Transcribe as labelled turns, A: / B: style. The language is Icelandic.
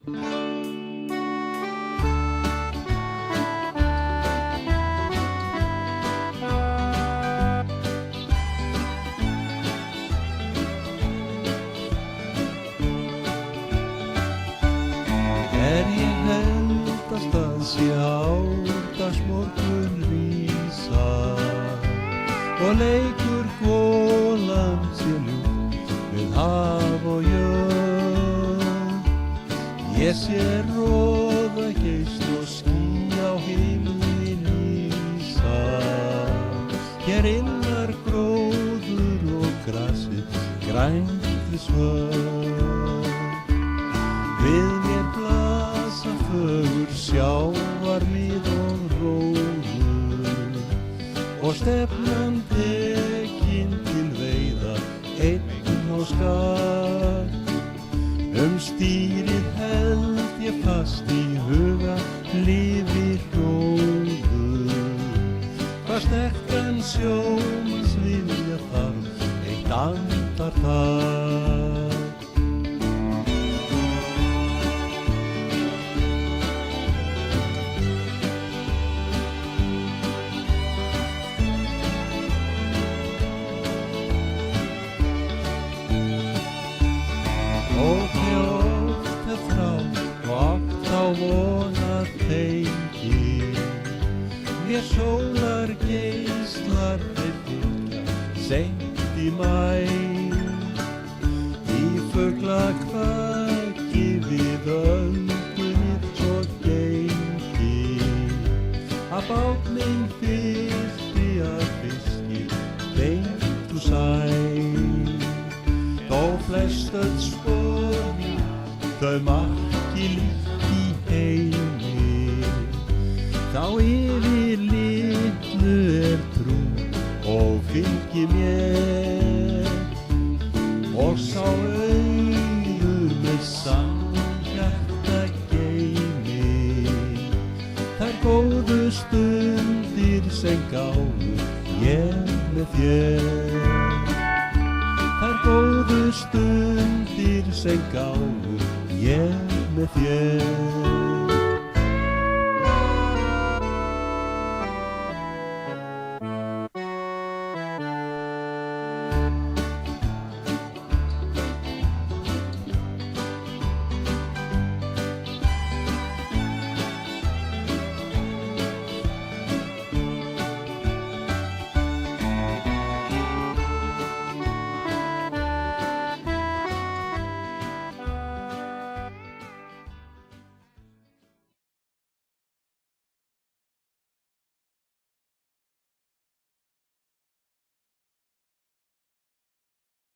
A: Ég held að stað sé árdagsmorgun rísa og leikur golan sé ljúft við haf og jörð. Ég sé roða geisl og ský á himni rísa. Hér illar gróður og grasið grænt við svörð. Við mér blasa fögur sjávarmið og róður og stefnan tekin til veiða einn og skar. Stýrið held ég fast í huga lifir róður. Hvað sterkan sjómanns vilja þarf eitt andartak. Vonar tengi mér sólar geislar þeir fylgja seint í maí. Í fuglakvaki við öldunni svo gengi að bát minn fyllti af fiski beint úr sæ. Þó flest öll spor þau marki líkt þá yfir litlu trú og fylgi mér og sá auður með samhjarta geymi þær góðu stundir sem gáfu ég með þér. Þær góðu stundir sem gáfu ég með þér.